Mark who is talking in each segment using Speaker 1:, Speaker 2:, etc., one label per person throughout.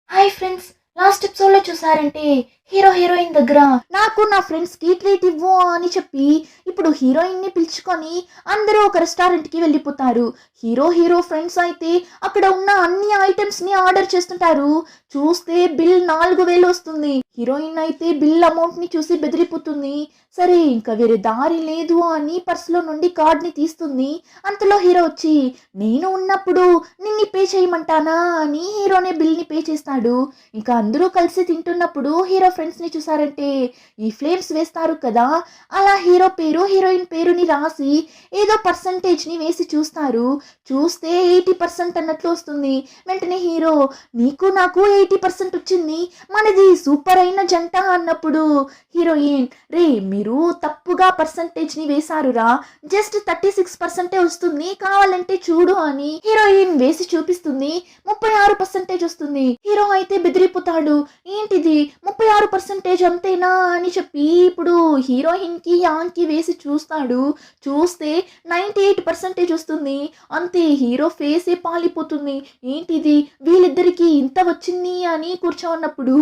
Speaker 1: Hi friends, last ఎపిసోడ్లో చూసారంటే hero heroine దగ్గర నాకు నా ఫ్రెండ్స్కి ట్రీట్ ఇవ్వు అని చెప్పి ఇప్పుడు హీరోయిన్ని పిలుచుకొని అందరూ ఒక రెస్టారెంట్కి వెళ్ళిపోతారు. హీరో ఫ్రెండ్స్ అయితే అక్కడ ఉన్న అన్ని ఐటమ్స్ని ఆర్డర్ చేస్తుంటారు. చూస్తే బిల్ 4000 వస్తుంది. హీరోయిన్ అయితే బిల్ అమౌంట్ని చూసి బెదిరిపోతుంది. సరే ఇంకా వేరే దారి లేదు అని పర్సులో నుండి కార్డ్ని తీస్తుంది. అంతలో హీరో వచ్చి నేను ఉన్నప్పుడు నిన్ని పే చేయమంటానా అని హీరోనే బిల్ని పే చేస్తాడు. ఇంకా అందరూ కలిసి తింటున్నప్పుడు హీరో ఫ్రెండ్స్ని చూసారంటే ఈ ఫ్లేమ్స్ వేస్తారు కదా, అలా హీరో పేరు హీరోయిన్ పేరుని రాసి ఏదో పర్సంటేజ్ని వేసి చూస్తారు. చూస్తే 80% అన్నట్లు వస్తుంది. వెంటనే హీరో నీకు నాకు 80% వచ్చింది, మనది సూపర్ అయిన జంట అన్నప్పుడు హీరోయిన్ రే మీరు తప్పుగా పర్సంటేజ్ని వేశారురా, జస్ట్ 36% వస్తుంది, కావాలంటే చూడు అని హీరోయిన్ వేసి చూపిస్తుంది. 36% వస్తుంది. హీరో అయితే బెదిరిపోతాడు. ఏంటిది 36% అంతేనా అని చెప్పి ఇప్పుడు హీరోయిన్ కి యాంగ్ కి వేసి చూస్తాడు. చూస్తే 98% వస్తుంది. అంతే, హీరో ఫేసే పాలిపోతుంది. ఏంటిది వీళ్ళిద్దరికి ఇంత వచ్చింది అని కూర్చోన్నప్పుడు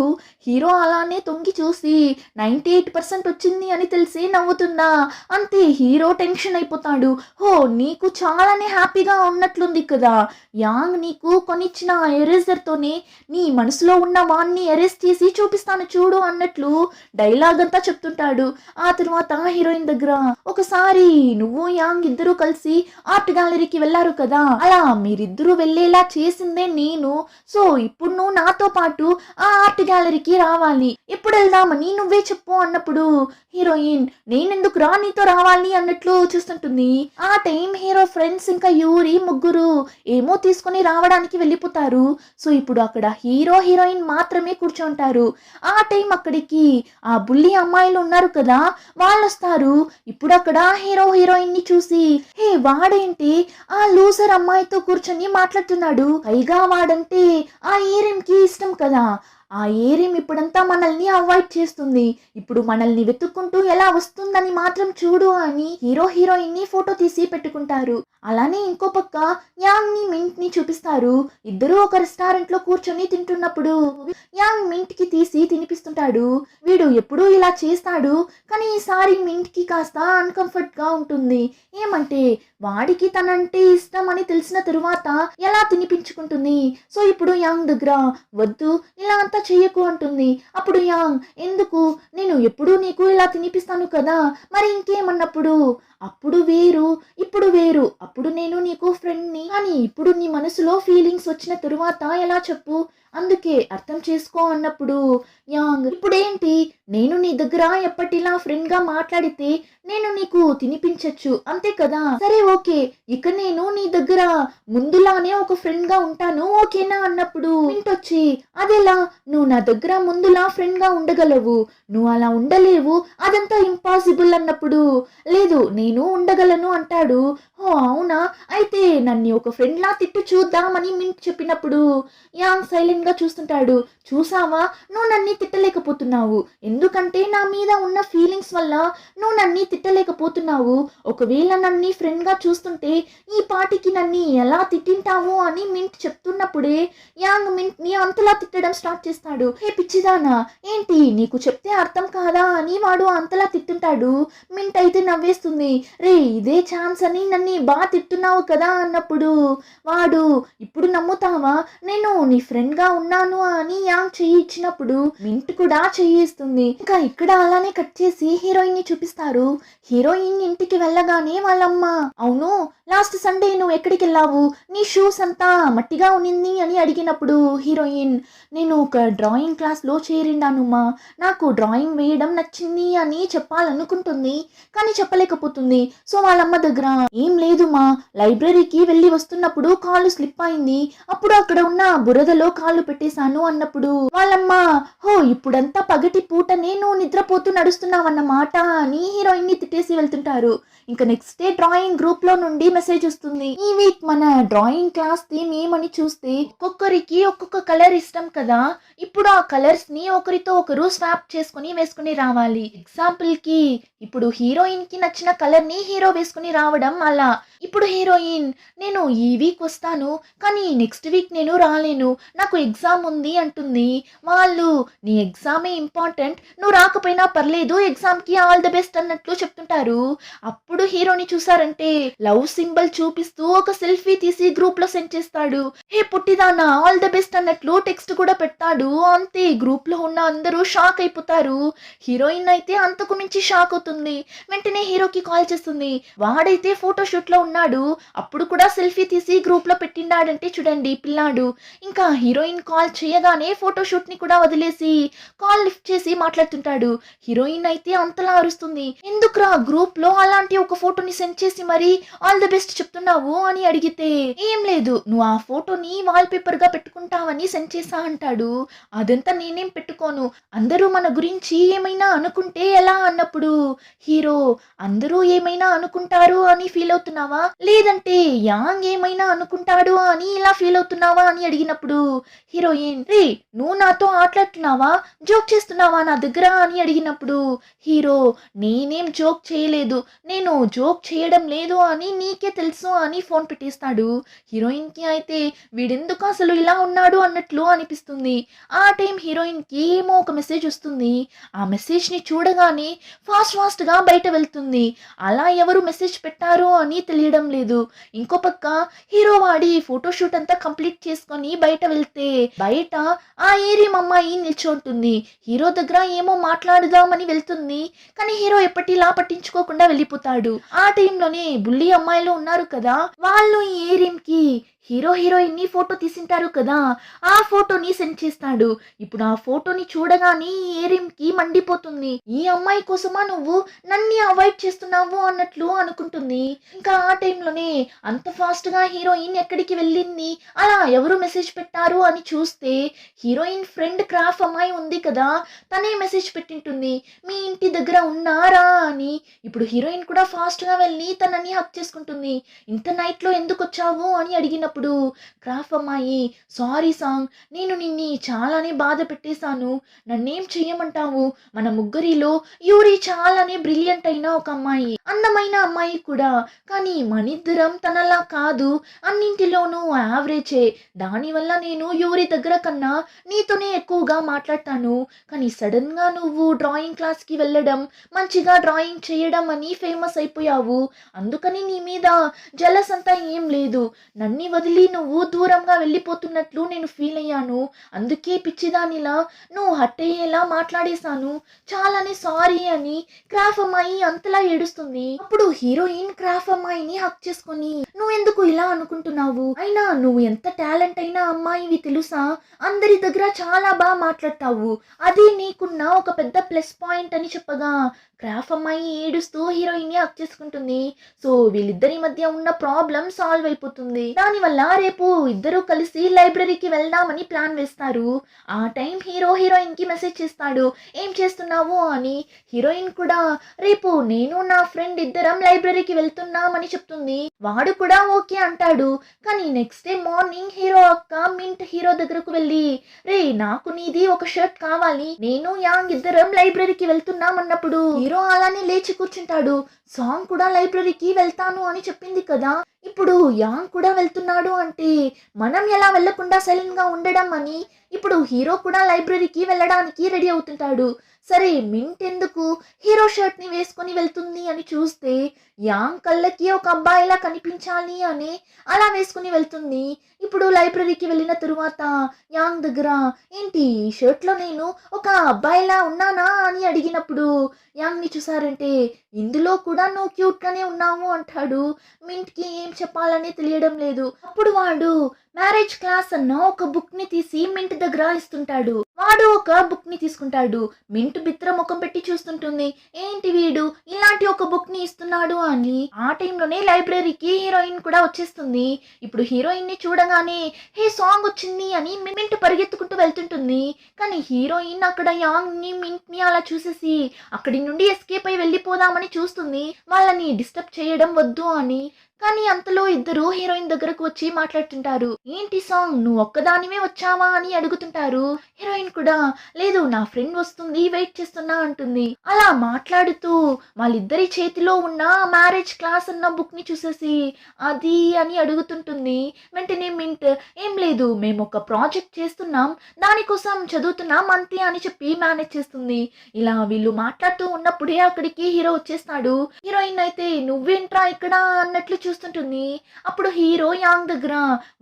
Speaker 1: హీరో అలానే తొంగి చూసి 98% వచ్చింది అని తెలిసి నవ్వుతుందా. అంతే, హీరో టెన్షన్ అయిపోతాడు. హో నీకు చాలానే హ్యాపీగా ఉన్నట్లుంది కదా, యాంగ్ నీకు కొనిచ్చిన ఎరేజర్ తోనే నీ మనసులో ఉన్న వాన్ని ఎరేజ్ చేసి చూపిస్తాను చూడు అన్నట్లు డైలాగ్ అంతా చెప్తుంటాడు. ఆ తర్వాత హీరోయిన్ దగ్గర ఒకసారి నువ్వు యాంగ్ ఇద్దరు కలిసి ఆర్ట్ గ్యాలరీకి వెళ్ళారు కదా, అలా మీరిద్దరూ వెళ్ళేలా చేసిందే నేను. సో ఇప్పుడు నువ్వు నాతో పాటు ఆ ఆర్ట్ గ్యాలరీకి రావాలి, ఎప్పుడు వెళ్దామని నువ్వే చెప్పు అన్నప్పుడు హీరోయిన్ నేనెందుకు రా నీతో రావాలి అన్నట్లు చూస్తుంటుంది. ఆ టైం హీరో ఫ్రెండ్స్ ఇంకా యూరి ముగ్గురు ఏమో తీసుకుని రావడానికి వెళ్ళిపోతారు. సో ఇప్పుడు అక్కడ హీరో హీరోయిన్ మాత్రమే కూర్చుంటారు. ఆ టైం అక్కడికి ఆ బుల్లి అమ్మాయిలు ఉన్నారు కదా, వాళ్ళు వస్తారు. ఇప్పుడు అక్కడ హీరో హీరోయిన్ ని చూసి హే వాడేంటి ఆ లూజర్ అమ్మాయితో కూర్చొని మాట్లాడుతున్నాడు, పైగా వాడంటే ఆ ఏరియం కి ఇష్టం కదా, ఆ ఏరియం ఇప్పుడంతా మనల్ని అవాయిడ్ చేస్తుంది, ఇప్పుడు మనల్ని వెతుక్కుంటూ ఎలా వస్తుందని మాత్రం చూడు అని హీరో హీరోయిన్ ని ఫోటో తీసి పెట్టుకుంటారు. అలానే ఇంకో పక్క యాంగ్ ని మింట్ ని చూపిస్తారు. ఇద్దరు ఒక రెస్టారెంట్ లో కూర్చొని తింటున్నప్పుడు యాంగ్ మింట్ కి తీసి తినిపిస్తుంటాడు. వీడు ఎప్పుడూ ఇలా చేస్తాడు, కానీ ఈసారి మింట్ కి కాస్త అన్కంఫర్ట్ గా ఉంటుంది. ఏమంటే వాడికి తనంటే ఇష్టం అని తెలిసిన తరువాత ఎలా తినిపించుకుంటుంది. సో ఇప్పుడు యాంగ్ దగ్గర వద్దు ఇలా అంతా చెయ్యకు అంటుంది. అప్పుడు యాంగ్ ఎందుకు, నేను ఎప్పుడు నీకు ఇలా తినిపిస్తాను కదా, మరి ఇంకేమన్నప్పుడు అప్పుడు వేరు ఇప్పుడు వేరు, అప్పుడు నేను నీకు ఫ్రెండ్ని, కానీ ఇప్పుడు నీ మనసులో ఫీలింగ్స్ వచ్చిన తరువాత ఎలా చెప్పు, అందుకే అర్థం చేసుకో అన్నప్పుడు యాంగ్ ఇప్పుడేంటి నేను నీ దగ్గర ఎప్పటిలా ఫ్రెండ్ గా మాట్లాడితే నేను నీకు తినిపించచ్చు అంతే కదా, సరే ఓకే ఇక నేను నీ దగ్గర ముందులానే ఒక ఫ్రెండ్ గా ఉంటాను ఓకేనా అన్నప్పుడు వింటొచ్చి అదెలా, నువ్వు నా దగ్గర ముందులా ఫ్రెండ్ గా ఉండగలవు, నువ్వు అలా ఉండలేవు, అదంతా ఇంపాసిబుల్ అన్నప్పుడు లేదు నేను ఉండగలను అంటాడు. ఓ అవునా, అయితే నన్ను ఒక ఫ్రెండ్ లా తిట్టు చూద్దామని మింట్ చెప్పినప్పుడు యాంగ్ సైలెంట్ గా చూస్తుంటాడు. చూసావా నువ్వు నన్ను తిట్టలేకపోతున్నావు, ఎందుకంటే నా మీద ఉన్న ఫీలింగ్స్ వల్ల నువ్వు నన్ను తిట్టలేకపోతున్నావు, ఒకవేళ నన్ను ఫ్రెండ్ గా చూస్తుంటే ఈ పాటికి నన్ను ఎలా తిట్టింటావు అని మింట్ చెప్తున్నప్పుడే యాంగ్ మింట్ ని అంతలా తిట్టడం స్టార్ట్ చేస్తాడు. హే పిచ్చిదానా, ఏంటి నీకు చెప్తే అర్థం కాదా అని వాడు అంతలా తిట్టుంటాడు. మింట్ అయితే నవ్వేస్తుంది. రే ఇదే ఛాన్స్ అని నన్ను బాగా తిట్టున్నావు కదా అన్నప్పుడు వాడు ఇప్పుడు నమ్ముతావా నేను నీ ఫ్రెండ్ గా ఉన్నాను అని యాంగ్ చెయ్యి ఇచ్చినప్పుడు మింట్ కూడా చెయ్యి ఇస్తుంది. ఇంకా ఇక్కడ అలానే కట్ చేసి హీరోయిన్ ని చూపిస్తారు. హీరోయిన్ ఇంటికి వెళ్ళగానే వాళ్ళమ్మ అవును లాస్ట్ సండే నువ్వు ఎక్కడికి వెళ్ళావు, నీ షూస్ అంతా మట్టిగా ఉన్నింది అని అడిగినప్పుడు హీరోయిన్ నేను ఒక డ్రాయింగ్ క్లాస్లో చేరిండానుమ్మా, నాకు డ్రాయింగ్ వేయడం నచ్చింది అని చెప్పాలనుకుంటుంది కానీ చెప్పలేకపోతుంది. సో వాళ్ళమ్మ దగ్గర ఏం లేదుమా, లైబ్రరీకి వెళ్ళి వస్తున్నప్పుడు కాలు స్లిప్ అయింది, అప్పుడు అక్కడ ఉన్న బురదలో కాళ్ళు పెట్టేశాను అన్నప్పుడు వాళ్ళమ్మ హో ఇప్పుడంతా పగటి పూట నేను నిద్రపోతూ నడుస్తున్నావన్నమాట అని హీరోయిన్ ని తిట్టేసి వెళ్తుంటారు. ఇంకా నెక్స్ట్ డే డ్రాయింగ్ గ్రూప్ లో నుండి మెసేజ్ వస్తుంది. ఈ వీక్ మన డ్రాయింగ్ క్లాస్ థీమ్ ఏమని చూస్తే ఒక్కొక్కరికి ఒక్కొక్క కలర్ ఇష్టం కదా, ఇప్పుడు ఇప్పుడు ఆ కలర్స్ ని ఒకరితో ఒకరు స్వాప్ చేసుకుని వేసుకుని రావాలి. ఎగ్జాంపుల్ కి ఇప్పుడు హీరోయిన్ కి నచ్చిన కలర్ ని హీరో వేసుకుని రావడం అలా. ఇప్పుడు హీరోయిన్ నేను ఈ వీక్ వస్తాను కానీ నెక్స్ట్ వీక్ నేను రాలేను, నాకు ఎగ్జామ్ ఉంది అంటుంది. వాళ్ళు నీ ఎగ్జామే ఇంపార్టెంట్, నువ్వు రాకపోయినా పర్లేదు, ఎగ్జామ్ కి ఆల్ ద బెస్ట్ అన్నట్లు చెప్తుంటారు. అప్పుడు హీరోని చూసారంటే లవ్ సింబల్ చూపిస్తూ ఒక సెల్ఫీ తీసి గ్రూప్ లో సెండ్ చేస్తాడు. హే పుట్టిదానా ఆల్ ద బెస్ట్ అన్నట్లు టెక్స్ట్ కూడా పెడతాడు. అంతే, గ్రూప్ లో ఉన్న అందరూ షాక్ అయిపోతారు. హీరోయిన్ అయితే అంతకు మించి షాక్ అవుతుంది. వెంటనే హీరోకి కాల్ చేస్తుంది. వాడైతే ఫోటో షూట్ లో ఉన్నాడు, అప్పుడు కూడా సెల్ఫీ తీసి గ్రూప్ లో పెట్టిండాడంటే చూడండి పిల్లాడు. ఇంకా హీరోయిన్ కాల్ చేయగానే ఫోటో షూట్ ని కూడా వదిలేసి కాల్ లిఫ్ట్ చేసి మాట్లాడుతుంటాడు. హీరోయిన్ అయితే అంతలా అరుస్తుంది. ఎందుకురా గ్రూప్ లో అలాంటి ఒక ఫోటోని సెండ్ చేసి మరి ఆల్ ది బెస్ట్ చెప్తున్నావు అని అడిగితే, ఏం లేదు నువ్వు ఆ ఫోటోని వాల్ పేపర్ గా పెట్టుకుంటావని సెండ్ చేసా అంటాడు. అదంతా నేనేం పెట్టుకోను, అందరూ మన గురించి ఏమైనా అనుకుంటే ఎలా అన్నప్పుడు హీరో, అందరూ ఏమైనా అనుకుంటారు అని ఫీల్ అవుతున్నావా లేదంటే యాంగ్ ఏమైనా అనుకుంటాడు అని ఇలా ఫీల్ అవుతున్నావా అని అడిగినప్పుడు హీరోయిన్, రే నువ్వు నాతో ఆటలాడుతున్నావా, జోక్ చేస్తున్నావా నా దగ్గర అని అడిగినప్పుడు హీరో, నేనేం జోక్ చేయలేదు, నేను జోక్ చేయడం లేదు అని నీకే తెలుసు అని ఫోన్ పెట్టేస్తాడు. హీరోయిన్ కి అయితే వీడెందుకు అసలు ఇలా ఉన్నాడు అన్నట్లు అనిపిస్తుంది. ఆ టైం హీరోయిన్ కి ఏమో ఒక మెసేజ్ వస్తుంది. ఆ మెసేజ్ ని చూడగానే ఫాస్ట్ గా బయట వెళ్తుంది. అలా ఎవరు మెసేజ్ పెట్టారు అని తెలియడం లేదు. ఇంకో పక్క హీరో వాడి ఫోటోషూట్ అంతా కంప్లీట్ చేసుకొని బయట వెళ్తే బయట ఆ ఏరియం అమ్మాయి నిల్చుంటుంది. హీరో దగ్గర ఏమో మాట్లాడుదామని వెళ్తుంది కానీ హీరో ఎప్పటిలా పట్టించుకోకుండా వెళ్ళిపోతాడు. ఆ టైంలోనే బుల్లి అమ్మాయిలు ఉన్నారు కదా, వాళ్ళు ఈ ఏరియం కి హీరోయిన్ ని ఫోటో తీసింటారు కదా, ఆ ఫోటోని సెండ్ చేస్తాడు. ఇప్పుడు ఆ ఫోటోని చూడగానే ఈ ఏరియం కి మండిపోతుంది. ఈ అమ్మాయి కోసమా నువ్వు నన్ను అవాయిడ్ చేస్తున్నావు అన్నట్లు అనుకుంటుంది. ఇంకా ఆ టైంలోనే అంత ఫాస్ట్ గా హీరోయిన్ ఎక్కడికి వెళ్ళింది, అలా ఎవరు మెసేజ్ పెట్టారు అని చూస్తే హీరోయిన్ ఫ్రెండ్ క్రాఫ్ అమ్మాయి ఉంది కదా, తనే మెసేజ్ పెట్టింటుంది, మీ ఇంటి దగ్గర ఉన్నారా అని. ఇప్పుడు హీరోయిన్ కూడా ఫాస్ట్ గా వెళ్ళి తనని హక్ చేసుకుంటుంది. ఇంత నైట్ లో ఎందుకు వచ్చావు అని అడిగినప్పుడు క్రాఫ్ అమ్మాయి, సారీ సాంగ్, నేను నిన్ని చాలానే బాధ పెట్టేశాను, నన్నేం చెయ్యమంటావు, మన ముగ్గురిలో యూరి చాలానే బ్రిలియంట్ అయిన ఒక అమ్మాయి, అందమైన అమ్మాయి కూడా, కానీ మనిద్దరం తనలా కాదు, అన్నింటిలోనూ యావరేజే, దానివల్ల నేను యూరి దగ్గర కన్నా నీతోనే ఎక్కువగా మాట్లాడతాను, కానీ సడన్ గా నువ్వు డ్రాయింగ్ క్లాస్ కి వెళ్ళడం, మంచిగా డ్రాయింగ్ చేయడం అని ఫేమస్ అయిపోయావు, అందుకని నీ మీద జలస్ అంతా ఏం లేదు, నన్ని వదిలి నువ్వు దూరంగా వెళ్ళిపోతున్నట్లు నేను ఫీల్ అయ్యాను, అందుకే పిచ్చిదానిలా నువ్వు హట్ అయ్యేలా మాట్లాడేశాను, చాలానే సారీ అని క్రాఫ్ అమ్మాయి అంతలా ఏడుస్తుంది. అప్పుడు హీరోయిన్ క్రాఫ్ అమ్మాయిని హక్ చేసుకొని, నువ్వెందుకు ఇలా అనుకుంటున్నావు, అయినా నువ్వు ఎంత టాలెంట్ అయినా అమ్మాయివి తెలుసా, అందరి దగ్గర చాలా బాగా మాట్లాడతావు, అది నీకున్న ఒక పెద్ద ప్లస్ పాయింట్ అని చెప్పగా క్రాఫ్ అమ్మాయి ఏడుస్తూ హీరోయిన్ ని హక్ చేసుకుంటుంది. సో వీళ్ళిద్దరి మధ్య ఉన్న ప్రాబ్లం సాల్వ్ అయిపోతుంది. దానివల్ల రేపు ఇద్దరు కలిసి లైబ్రరీకి వెళ్దామని ప్లాన్ వేస్తారు. ఆ టైం హీరోయిన్ కి మెసేజ్ చేస్తాడు, ఏం చేస్తున్నావు అని. హీరోయిన్ కూడా రేపు నేను నా ఫ్రెండ్ ఇద్దరం లైబ్రరీకి వెళ్తున్నామని చెప్తుంది. వాడు కూడా ఓకే అంటాడు. కానీ నెక్స్ట్ డే మార్నింగ్ హీరో అక్క మింట్ హీరో దగ్గరకు వెళ్ళి, రే నాకు నీది ఒక షర్ట్ కావాలి, నేను యాంగ్ ఇద్దరం లైబ్రరీకి వెళ్తున్నాం అన్నప్పుడు హీరో అలానే లేచి కూర్చుంటాడు. సాంగ్ కూడా లైబ్రరీకి వెళ్తాను అని చెప్పింది కదా, ఇప్పుడు యాంగ్ కూడా వెళ్తున్నాడు అంటే మనం ఎలా వెళ్లకుండా సైలెంట్ గా ఉండడం అని ఇప్పుడు హీరో కూడా లైబ్రరీకి వెళ్ళడానికి రెడీ అవుతుంటాడు. సరే మింట్ ఎందుకు హీరో షర్ట్ ని వేసుకొని వెళ్తుంది అని చూస్తే యాంగ్ కళ్ళకి ఒక అబ్బాయిలా కనిపించాలి అని అలా వేసుకుని వెళ్తుంది. ఇప్పుడు లైబ్రరీకి వెళ్ళిన తరువాత యాంగ్ దగ్గర, ఏంటి ఈ షర్ట్ లో నేను ఒక అబ్బాయిలా ఉన్నానా అని అడిగినప్పుడు యాంగ్ ని చూసారంటే, ఇందులో కూడా నువ్వు క్యూట్ గానే ఉన్నావు అంటాడు. మింట్ కి ఏం చెప్పాలని తెలియడం లేదు. అప్పుడు వాడు మ్యారేజ్ క్లాస్ అన్న ఒక బుక్ ని తీసి మింట్ దగ్గర ఇస్తుంటాడు. వాడు ఒక బుక్ ని తీసుకుంటాడు. మింట్ బిత్ర ముఖం పెట్టి చూస్తుంటుంది, ఏంటి వీడు ఇలాంటి ఒక బుక్ ని ఇస్తున్నాడు అని. ఆ టైంలోనే లైబ్రరీకి హీరోయిన్ కూడా వచ్చేస్తుంది. ఇప్పుడు హీరోయిన్ ని చూడగానే హే సాంగ్ వచ్చింది అని మింట్ పరిగెత్తుకుంటూ వెళ్తుంటుంది. కానీ హీరోయిన్ అక్కడ యాంగ్ ని మింట్ ని అలా చూసేసి అక్కడి నుండి ఎస్కేప్ అయి వెళ్ళిపోదామని చూస్తుంది, వాళ్ళని డిస్టర్బ్ చేయడం వద్దు అని. కానీ అంతలో ఇద్దరు హీరోయిన్ దగ్గరకు వచ్చి మాట్లాడుతుంటారు. ఏంటి సాంగ్ నువ్వు ఒక్కదానివే వచ్చావా అని అడుగుతుంటారు. హీరోయిన్ కూడా లేదు నా ఫ్రెండ్ వస్తుంది వెయిట్ చేస్తున్నా అంటుంది. అలా మాట్లాడుతూ వాళ్ళిద్దరి చేతిలో ఉన్న మ్యారేజ్ క్లాస్ అన్న బుక్ ని చూసేసి అది అని అడుగుతుంటుంది. వెంటనే మింట్ ఏం లేదు మేము ఒక ప్రాజెక్ట్ చేస్తున్నాం దానికోసం చదువుతున్నాం అంతే అని చెప్పి మేనేజ్ చేస్తుంది. ఇలా వీళ్ళు మాట్లాడుతూ ఉన్నప్పుడే అక్కడికి హీరో వచ్చేస్తాడు. హీరోయిన్ అయితే నువ్వేంట్రా ఇక్కడ అన్నట్లు చూస్తుంటుంది. అప్పుడు హీరో యాంగ్ దగ్గర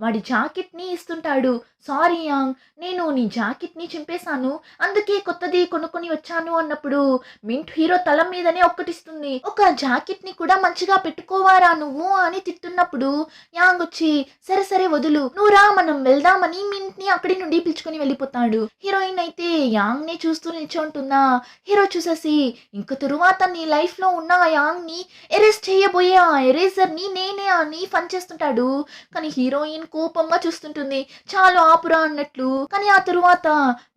Speaker 1: వాడి జాకెట్ ని ఇస్తుంటాడు. సారీ యాంగ్ నేను నీ జాకెట్ ని చింపేశాను అందుకే కొత్తది కొనుక్కొని వచ్చాను అన్నప్పుడు మింట్ హీరో తల మీదనే ఒక్కటిస్తుంది. ఒక జాకెట్ ని కూడా మంచిగా పెట్టుకోవారా నువ్వు అని తిట్టున్నప్పుడు యాంగ్ వచ్చి సరే సరే వదులు నువ్వు రా మనం వెళ్దామని మింట్ ని అక్కడి నుండి పిలుచుకొని వెళ్ళిపోతాడు. హీరోయిన్ అయితే యాంగ్ ని చూస్తూ నిల్చుంటుందా. హీరో చూసేసి ఇంక తరువాత నీ లైఫ్ లో ఉన్న ఆ యాంగ్ ని ఎరేజ్ చేయబోయే ఆ ఎరేజర్ ని నేనే అని ఫన్ చేస్తుంటాడు. కానీ హీరోయిన్ కోపంగా చూస్తుంటుంది చాలు ఆపురా అన్నట్లు. కానీ ఆ తరువాత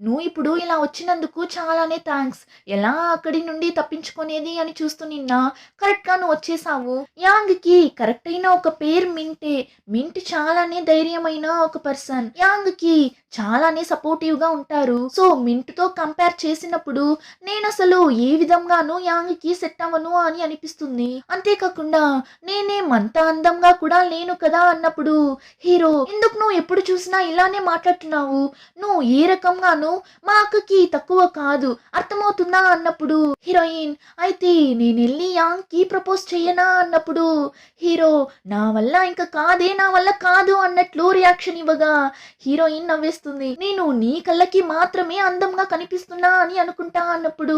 Speaker 1: నువ్వు ఇప్పుడు ఇలా వచ్చినందుకు చాలానే థ్యాంక్స్ ఎలా అక్కడి నుండి తప్పించుకునేది అని చూస్తూ నిన్నా కరెక్ట్ గా నువ్వు వచ్చేసావు. యాంగ్ కి కరెక్ట్ అయిన ఒక పేరు మింటే. మింట్ చాలానే ధైర్యమైన ఒక పర్సన్. యాంగ్ కి చాలానే సపోర్టివ్ గా ఉంటారు. సో మింట్ తో కంపేర్ చేసినప్పుడు నేను అసలు ఏ విధంగానూ యాంగ్ కి సెట్ అవ్వను అని అనిపిస్తుంది. అంతేకాకుండా నేనేం అంత అందంగా కూడా లేను కదా అన్నప్పుడు హీరో ఎందుకు నువ్వు ఎప్పుడు చూసినా ఇలానే మాట్లాడుతున్నావు నువ్వు ఏ రకంగానూ మా అక్కకి తక్కువ కాదు అర్థమవుతుందా అన్నప్పుడు హీరోయిన్ అయితే నేను వెళ్ళి యాంగ్ కి ప్రపోజ్ చెయ్యనా అన్నప్పుడు హీరో నా వల్ల ఇంకా కాదే నా వల్ల కాదు అన్నట్లు రియాక్షన్ ఇవ్వగా హీరోయిన్ నవ్వేస్తుంది. నేను నీ కళ్ళకి మాత్రమే అందంగా కనిపిస్తున్నా అని అనుకుంటా అన్నప్పుడు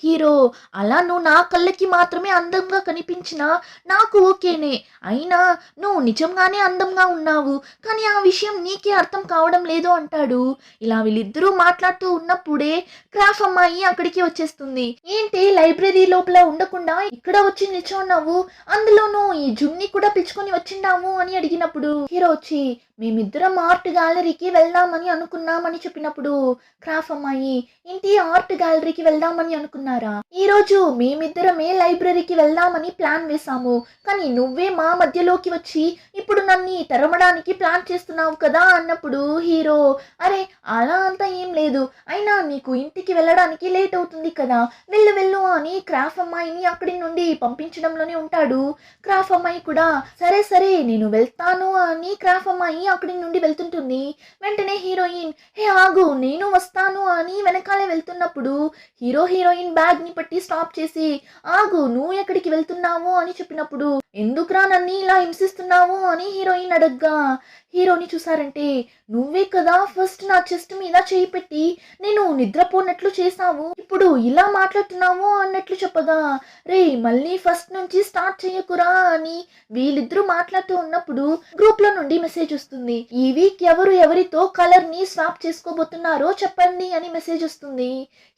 Speaker 1: హీరో అలా నువ్వు నా కళ్ళకి మాత్రమే అందంగా కనిపించినా నాకు ఓకేనే అయినా నువ్వు నిజంగానే అందంగా ఉన్నావు కానీ ఆ విషయం నీకే అర్థం కావడం లేదు అంటాడు. ఇలా వీళ్ళిద్దరూ మాట్లాడుతూ ఉన్నప్పుడే క్రాఫ్ అమ్మాయి అక్కడికి వచ్చేస్తుంది. ఏంటి లైబ్రరీ లోపల ఉండకుండా ఇక్కడ వచ్చి నిల్చున్నావు అందులోనూ ఈ జుమ్ని కూడా పిలుచుకొని వచ్చిండాము అని అడిగినప్పుడు హీరో వచ్చి మేమిద్దరం ఆర్ట్ గ్యాలరీకి వెళ్దామని అనుకున్నామని చెప్పినప్పుడు క్రాఫ్ అమ్మాయి ఏంటి ఆర్ట్ గ్యాలరీకి వెళ్దామని అనుకున్నారా ఈ రోజు మేమిద్దరమే లైబ్రరీకి వెళ్దామని ప్లాన్ వేసాము కానీ నువ్వే మా మధ్యలోకి వచ్చి ఇప్పుడు నన్ను తరమడానికి ప్లాన్ చేస్తున్నావు కదా అన్నప్పుడు హీరో అరే అలా అంతా ఏం లేదు అయినా నీకు ఇంటికి వెళ్ళడానికి లేట్ అవుతుంది కదా వెళ్ళు వెళ్ళు అని క్రాఫ్ అమ్మాయిని అక్కడి నుండి పంపించడంలోనే ఉంటాడు. క్రాఫ్ అమ్మాయి కూడా సరే సరే నేను వెళ్తాను అని క్రాఫ్ అమ్మాయి అక్కడి నుండి వెళ్తుంటుంది. వెంటనే హీరోయిన్ హే ఆగు నేను వస్తాను అని వెనకాలే వెళ్తున్నప్పుడు హీరో హీరోయిన్ బ్యాగ్ ని పట్టి స్టాప్ చేసి ఆగు నువ్వు ఎక్కడికి వెళ్తున్నావు అని చెప్పినప్పుడు ఎందుకురా నన్ను ఇలా హింసిస్తున్నావు అని హీరోయిన్ అడగ్గా హీరోని చూసారంటే నువ్వే కదా ఫస్ట్ నా చెస్ట్ మీద చేయి పెట్టి నేను నిద్రపోనట్లు చేసావు ఇప్పుడు ఇలా మాట్లాడుతున్నావు అన్నట్లు చెప్పగా రే మళ్ళీ ఫస్ట్ నుంచి స్టార్ట్ చేయకురా అని వీళ్ళిద్దరూ మాట్లాడుతూ ఉన్నప్పుడు గ్రూప్ లో నుండి మెసేజ్ వస్తుంది. ఈ వీక్ ఎవరు ఎవరితో కలర్ ని స్వాప్ చేసుకోబోతున్నారో చెప్పండి అని మెసేజ్ వస్తుంది.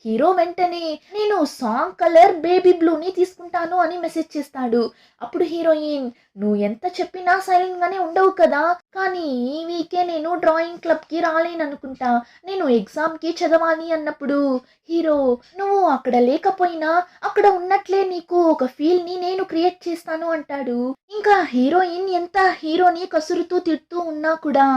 Speaker 1: హీరో వెంటనే నేను సాంగ్ కలర్ బేబీ బ్లూ ని తీసుకుంటాను అని మెసేజ్ చేస్తాడు. అప్పుడు హీరోయిన్ నువ్వు ఎంత చెప్పినా సైలెంట్ గానే ఉండవు కదా కానీ ఈ వీకే నేను డ్రాయింగ్ క్లబ్ కి రాలేననుకుంటా నేను ఎగ్జామ్ కి చదవాలి అన్నప్పుడు హీరో నువ్వు అక్కడ లేకపోయినా అక్కడ ఉన్నట్లే నీకు ఒక ఫీల్ ని నేను క్రియేట్ చేస్తాను అంటాడు. ఇంకా హీరోయిన్ ఎంత హీరోని కసురుతూ తిడుతూ ఉన్నా కూడా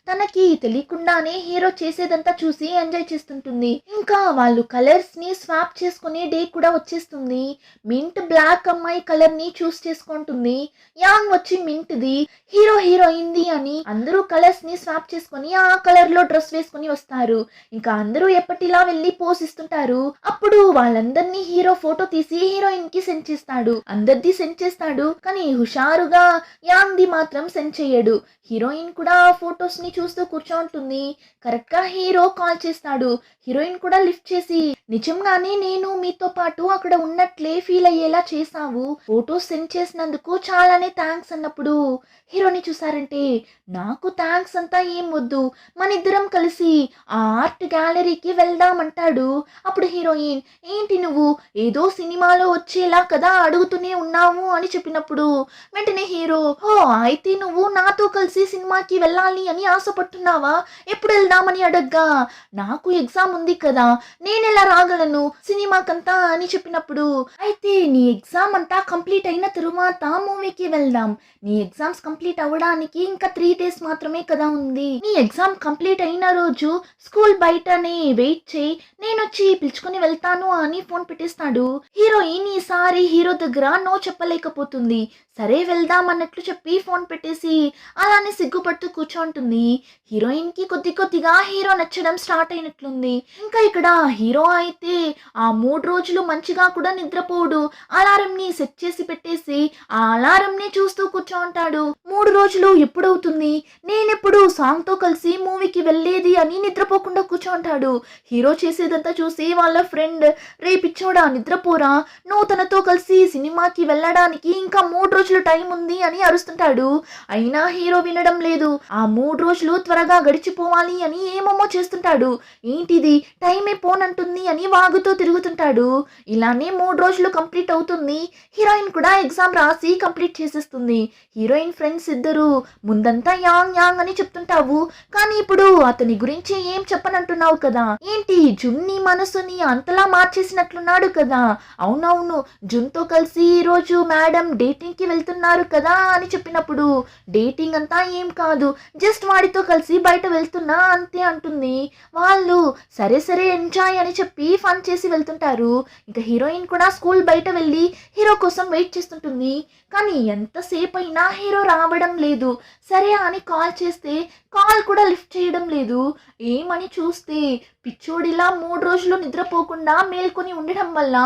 Speaker 1: తనకి తెలియకుండానే హీరో చేసేదంతా చూసి ఎంజాయ్ చేస్తుంటుంది. ఇంకా వాళ్ళు కలర్స్ ని స్వాప్ చేసుకునే డే కూడా వచ్చేస్తుంది. మింట్ బ్లాక్ అమ్మాయి కలర్ ని చూస్ చేసుకుంటుంది. యాంగ్ వచ్చి mint the hero heroine the అని అందరూ కలర్స్ ని స్వాప్ చేసుకుని ఆ కలర్ లో డ్రెస్ వేసుకుని వస్తారు. ఇంకా అందరూ ఎప్పటిలా వెళ్ళి పోస్ ఇస్తుంటారు. అప్పుడు వాళ్ళందరినీ హీరో ఫోటో తీసి హీరోయిన్ కి సెండ్ చేస్తాడు. అందరిది సెండ్ చేస్తాడు కానీ హుషారుగా యాంగ్ ది మాత్రం సెండ్ చేయడు. హీరోయిన్ కూడా ఫొటోస్ ని చూస్తూ కూర్చోంటుంది. కరెక్ట్ గా హీరో కాల్ చేస్తాడు. హీరోయిన్ కూడా లిఫ్ట్ చేసి నిజంగానే నేను మీతో పాటు అక్కడ ఉన్నట్లే ఫీల్ అయ్యేలా చేసావు ఫొటోస్ సెండ్ చేసినందుకు చాలానే థ్యాంక్స్ అన్నప్పుడు హీరోని చూసారంటే నాకు థ్యాంక్స్ అంతా ఏం వద్దు మన ఇద్దరం కలిసి ఆ ఆర్ట్ గ్యాలరీకి వెళ్దామంటాడు. అప్పుడు హీరోయిన్ ఏంటి నువ్వు ఏదో సినిమాలో వచ్చేలా కదా అడుగుతూనే ఉన్నావు అని చెప్పినప్పుడు వెంటనే హీరో ఓ అయితే నువ్వు నాతో కలిసి సినిమాకి వెళ్ళాలి అని ఆశపడుతున్నావా ఎప్పుడు వెళ్దామని అడగ్గా నాకు ఎగ్జామ్ ఉంది కదా నేనెలా రాగలను సినిమాకంతా అని చెప్పినప్పుడు అయితే నీ ఎగ్జామ్ అంతా కంప్లీట్ అయిన తరువాత మూవీకి వెళ్దాం వెళ్దాం. నీ ఎగ్జామ్స్ కంప్లీట్ అవ్వడానికి ఇంకా 3 డేస్ మాత్రమే కదా ఉంది. నీ ఎగ్జామ్ కంప్లీట్ అయిన రోజు స్కూల్ బయటనే వెయిట్ చేయి, నేనొచ్చి పిలుచుకొని వెళ్తాను అని ఫోన్ పెట్టేస్తాడు. హీరోయిన్ ఈసారి హీరో దగ్గర నో చెప్పలేకపోతుంది. సరే వెళ్దాం అన్నట్లు చెప్పి ఫోన్ పెట్టేసి అలానే సిగ్గుపడుతూ కూర్చోంటుంది. హీరోయిన్ కి కొద్దిగా హీరో నచ్చడం స్టార్ట్ అయినట్లుంది. ఇంకా ఇక్కడ హీరో అయితే ఆ 3 రోజులు మంచిగా కూడా నిద్రపోడు. అలారం ని సెట్ చేసి పెట్టేసి ఆ అలారం ని చూస్తూ కూర్చో ఉంటాడు. 3 రోజులు ఎప్పుడవుతుంది, నేనెప్పుడు సాంగ్ తో కలిసి మూవీకి వెళ్ళేది అని నిద్రపోకుండా కూర్చో ఉంటాడు. హీరో చేసేదంతా చూసి వాళ్ళ ఫ్రెండ్, రే పిచ్చోడా నిద్రపోరా, నువ్వు తనతో కలిసి సినిమాకి వెళ్ళడానికి ఇంకా 3 రోజులు టైం ఉంది అని అరుస్తుంటాడు. అయినా హీరో వినడం లేదు. ఆ 3 రోజులు త్వరగా గడిచిపోవాలి అని ఏమేమో చేస్తుంటాడు. ఏంటిది టైమే పోనంటుంది అని వాగుతూ తిరుగుతుంటాడు. ఇలానే 3 రోజులు కంప్లీట్ అవుతుంది. హీరోయిన్ కూడా ఎగ్జామ్ రాసి కంప్లీట్ చేసేస్తుంది. హీరోయిన్ ఫ్రెండ్స్ ఇద్దరు ముందంతా యాంగ్ యాంగ్ అని చెప్తుంటావు, కానీ ఇప్పుడు అతని గురించి ఏం చెప్పనంటున్నావు కదా, ఏంటి జున్ని మనసుని అంతలా మార్చేసినట్లున్నాడు కదా. అవునవును, జున్తో కలిసి ఈ రోజు మేడం డేటింగ్ కి వెళ్తున్నారు కదా అని చెప్పినప్పుడు డేటింగ్ అంతా ఏం కాదు, జస్ట్ వాడితో కలిసి బయట వెళ్తున్నా అంతే అంటుంది. వాళ్ళు సరే సరే ఎంజాయ్ అని చెప్పి ఫన్ చేసి వెళ్తుంటారు. ఇంకా హీరోయిన్ కూడా స్కూల్ బయట వెళ్ళి హీరో కోసం వెయిట్ చేస్తుంటుంది. కానీ ఎంతసేపు అయినా హీరో రావడం లేదు. సరే అని కాల్ చేస్తే కాల్ కూడా లిఫ్ట్ చేయడం లేదు. ఏమని చూస్తే పిచ్చోడిలా 3 రోజులు నిద్రపోకుండా మేల్కొని ఉండడం వల్ల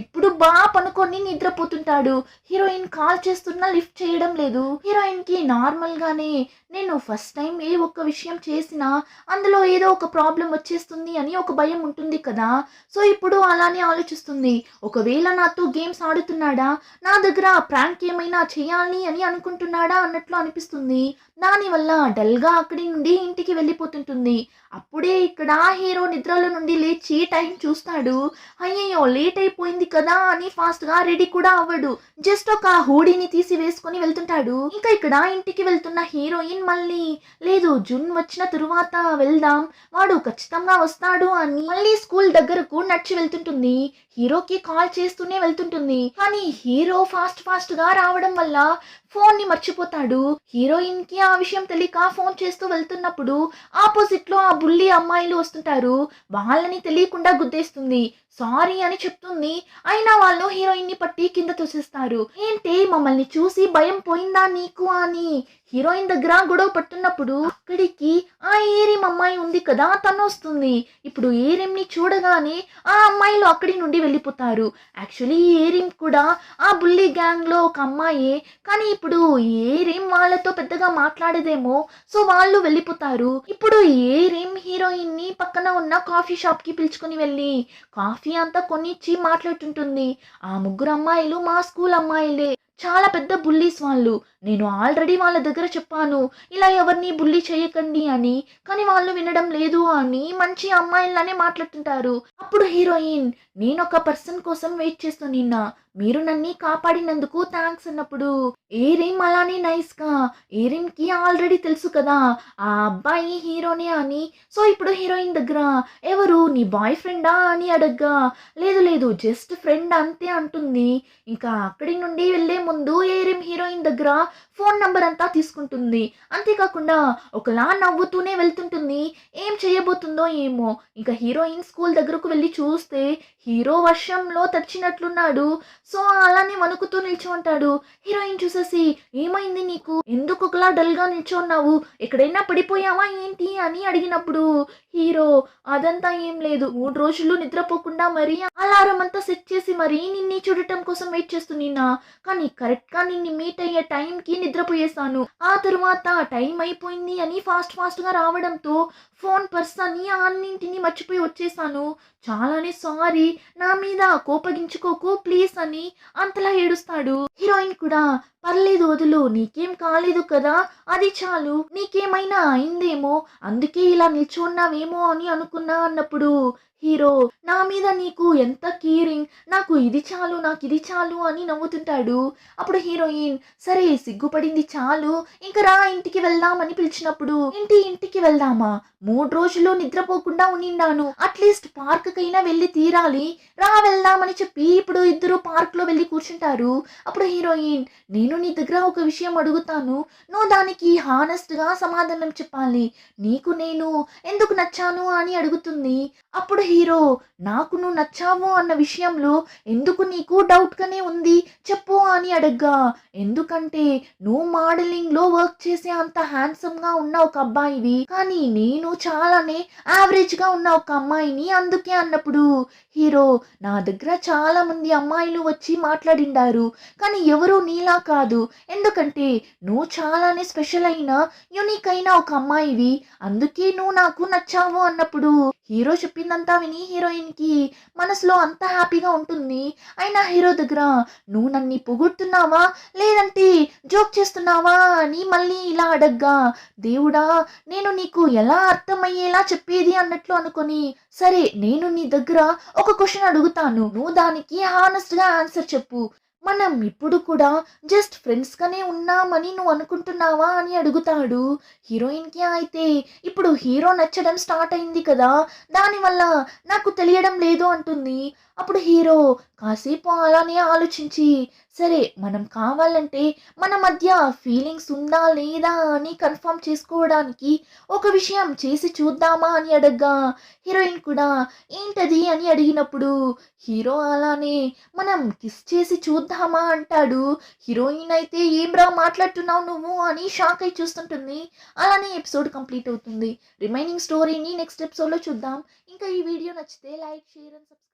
Speaker 1: ఇప్పుడు బాగా పనుకొని నిద్రపోతుంటాడు. హీరోయిన్ కాల్ చేస్తున్నా లిఫ్ట్ చేయడం లేదు. హీరోయిన్ కి నార్మల్ గానే నేను ఫస్ట్ టైం ఏ ఒక్క విషయం చేసినా అందులో ఏదో ఒక ప్రాబ్లం వచ్చేస్తుంది అని ఒక భయం ఉంటుంది కదా. సో ఇప్పుడు అలానే ఆలోచిస్తుంది. ఒకవేళ నాతో గేమ్స్ ఆడుతున్నాడా, నా దగ్గర ప్రాంక్ ఏమైనా చేయాలి అని అనుకుంటున్నాడా అన్నట్లు అనిపిస్తుంది. దానివల్ల డల్గా అక్కడి నుండి ఇంటికి వెళ్ళిపోతుంటుంది. అప్పుడే ఇక్కడ హీరో నిద్రలో నుండి లేచి టైం చూస్తాడు. అయ్యయ్యో లేట్ అయిపోయింది కదా అని ఫాస్ట్ గా రెడీ కూడా అవ్వడు. జస్ట్ ఒక హూడీని తీసి వేసుకొని వెళ్తుంటాడు. ఇంకా ఇక్కడ ఇంటికి వెళ్తున్న హీరోయిన్ మళ్ళీ లేదు జున్ వచ్చిన తరువాత వెళ్దాం, వాడు ఖచ్చితంగా వస్తాడు అని మళ్ళీ స్కూల్ దగ్గరకు నడిచి వెళ్తుంటుంది. హీరోకి కాల్ చేస్తూనే వెళ్తుంటుంది. కానీ హీరో ఫాస్ట్ గా రావడం వల్ల ఫోన్ ని మర్చిపోతాడు. హీరోయిన్ కి ఆ విషయం తెలియక ఫోన్ చేస్తూ వెళ్తున్నప్పుడు ఆపోజిట్ లో ఆ బుల్లి అమ్మాయిలు వస్తుంటారు. వాళ్ళని తెలియకుండా గుద్దేస్తుంది. సారీ అని చెప్తుంది. అయినా వాళ్ళు హీరోయిన్ ని పట్టి కింద తోసేస్తారు. ఏంటి మమ్మల్ని చూసి భయం పోయిందా నీకు అని హీరోయిన్ దగ్గర గొడవ పట్టున్నప్పుడు అక్కడికి ఆ ఏరిం అమ్మాయి ఉంది కదా తను వస్తుంది. ఇప్పుడు ఏరిం ని చూడగానే ఆ అమ్మాయిలు అక్కడి నుండి వెళ్ళిపోతారు. యాక్చువల్లీ ఏరిం కూడా ఆ బుల్లి గ్యాంగ్ లో ఒక అమ్మాయే, కానీ ఇప్పుడు ఏరిం వాళ్ళతో పెద్దగా మాట్లాడేదేమో, సో వాళ్ళు వెళ్ళిపోతారు. ఇప్పుడు ఏరిం హీరోయిన్ ని పక్కన ఉన్న కాఫీ షాప్ కి పిలుచుకుని వెళ్ళి కాఫీ అంతా కొనిచ్చి మాట్లాడుతుంటుంది. ఆ 3 అమ్మాయిలు మా స్కూల్ అమ్మాయిలే, చాలా పెద్ద బుల్లీస్ వాళ్ళు. నేను ఆల్రెడీ వాళ్ళ దగ్గర చెప్పాను ఇలా ఎవరిని బుల్లి చేయకండి అని, కానీ వాళ్ళు వినడం లేదు అని మంచి అమ్మాయిలానే మాట్లాడుతుంటారు. అప్పుడు హీరోయిన్ నేను ఒక పర్సన్ కోసం వెయిట్ చేస్తున్నా, మీరు నన్ను కాపాడినందుకు థ్యాంక్స్ అన్నప్పుడు ఏరిం అలానే నైస్ గా ఏరిం కి ఆల్రెడీ తెలుసు కదా ఆ అబ్బాయి హీరోనే అని. సో ఇప్పుడు హీరోయిన్ దగ్గర ఎవరు నీ బాయ్ ఫ్రెండా అని అడగ్గా లేదు జస్ట్ ఫ్రెండ్ అంతే అంటుంది. ఇంకా అక్కడి నుండి వెళ్లే ముందు ఏరిం హీరోయిన్ దగ్గర ఫోన్ నంబర్ అంతా తీసుకుంటుంది. అంతేకాకుండా ఒకలా నవ్వుతూనే వెళ్తుంటుంది. ఏం చేయబోతుందో ఏమో. ఇంకా హీరోయిన్ స్కూల్ దగ్గరకు వెళ్ళి చూస్తే హీరో వర్షంలో తడిచినట్లున్నాడు. సో అలానే వణుకుతూ నిల్చో ఉంటాడు. హీరోయిన్ చూసేసి ఏమైంది నీకు, ఎందుకు ఒకలా డల్ గా నిల్చోన్నావు, ఎక్కడైనా పడిపోయావా ఏంటి అని అడిగినప్పుడు హీరో అదంతా ఏం లేదు, 3 రోజులు నిద్రపోకుండా మరి అలారం అంతా సెట్ చేసి మరి నిన్ను చూడటం కోసం వెయిట్ చేస్తున్నా, కానీ కరెక్ట్ గా నిన్ను మీట్ అయ్యే టైం కి నిద్రపోయేసాను. ఆ తరువాత టైం అయిపోయింది అని ఫాస్ట్ గా రావడంతో ఫోన్ పర్స్ అని అన్నింటినీ మర్చిపోయి వచ్చేసాను. చాలానే సారీ, నా మీద కోపగించుకోకు ప్లీజ్ అని అంతలా ఏడుస్తాడు. హీరోయిన్ కూడా పర్లేదు వదులు, నీకేం కాలేదు కదా అది చాలు, నీకేమైనా అయిందేమో అందుకే ఇలా నిల్చున్నావేమో అని అనుకున్నా అన్నప్పుడు హీరో నా మీద నీకు ఎంత కేరింగ్, నాకు ఇది చాలు అని నవ్వుతుంటాడు. అప్పుడు హీరోయిన్ సరే సిగ్గుపడింది చాలు, ఇంక రా ఇంటికి వెళ్దామని పిలిచినప్పుడు ఇంటికి వెళ్దామా, 3 రోజులు నిద్రపోకుండా ఉండిన్నాను, అట్లీస్ట్ పార్క్ కైనా వెళ్ళి తీరాలి, రా వెళ్దామని చెప్పి ఇప్పుడు ఇద్దరు పార్క్ లో వెళ్ళి కూర్చుంటారు. అప్పుడు హీరోయిన్ నేను నీ దగ్గర ఒక విషయం అడుగుతాను, నువ్వు దానికి హానెస్ట్‌గా సమాధానం చెప్పాలి. నీకు నేను ఎందుకు నచ్చాను అని అడుగుతుంది. అప్పుడు హీరో, నాకు నువ్వు నచ్చావు అన్న విషయంలో ఎందుకు నీకు డౌట్‌గానే ఉంది చెప్పు అని అడగ్గా, ఎందుకంటే నువ్వు మోడలింగ్‌లో వర్క్ చేసే అంత హ్యాండ్సమ్‌గా ఉన్న ఒక అబ్బాయివి. కానీ నేను చాలానే యావరేజ్‌గా ఉన్న ఒక అమ్మాయిని అందుకే అన్నప్పుడు హీరో, నా దగ్గర చాలా మంది అమ్మాయిలు వచ్చి మాట్లాడిండారు. కానీ ఎవరు నీలా కాదు. ఎందుకంటే నువ్వు చాలానే స్పెషల్ అయిన, యూనిక్ అయిన ఒక అమ్మాయివి. అందుకే నువ్వు నాకు నచ్చావు అన్నప్పుడు హీరో చెప్పిందంతా విని హీరోయిన్‌కి మనసులో అంత హ్యాపీగా ఉంటుంది. అయినా హీరో దగ్గర నువ్వు నన్ను పొగుడుతున్నావా? లేదంటే జోక్ చేస్తున్నావా? అని మళ్ళీ ఇలా అడగ్గా, దేవుడా! నేను నీకు ఎలా అర్థమయ్యేలా చెప్పేది అన్నట్లు అనుకొని, సరే నేను నీ దగ్గర ఒక క్వెషన్ అడుగుతాను. నువ్వు దానికి హానెస్ట్‌గా ఆన్సర్ చెప్పు. మనం ఇప్పుడు కూడా జస్ట్ ఫ్రెండ్స్‌గానే ఉన్నామని నువ్వు అనుకుంటున్నావా అని అడుగుతాడు. హీరోయిన్‌కి అయితే ఇప్పుడు హీరో నచ్చడం స్టార్ట్ అయింది కదా! దానివల్ల నాకు తెలియడం లేదు అంటుంది. అప్పుడు హీరో కాసేపు అలానే ఆలోచించి, సరే మనం కావాలంటే మన మధ్య ఫీలింగ్స్ ఉందా లేదా అని కన్ఫర్మ్ చేసుకోవడానికి ఒక విషయం చేసి చూద్దామా అని అడగ్గా, హీరోయిన్ కూడా ఏంటది అని అడిగినప్పుడు హీరో అలానే మనం కిస్ చేసి చూద్దామా అంటాడు. హీరోయిన్ అయితే ఏంబ్రా మాట్లాడుతున్నావు నువ్వు అని షాక్ అయి చూస్తుంటుంది. అలానే ఎపిసోడ్ కంప్లీట్ అవుతుంది. రిమైనింగ్ స్టోరీని నెక్స్ట్ ఎపిసోడ్‌లో చూద్దాం. ఇంకా ఈ వీడియో నచ్చితే లైక్, షేర్ అండ్ సబ్స్క్రైబ్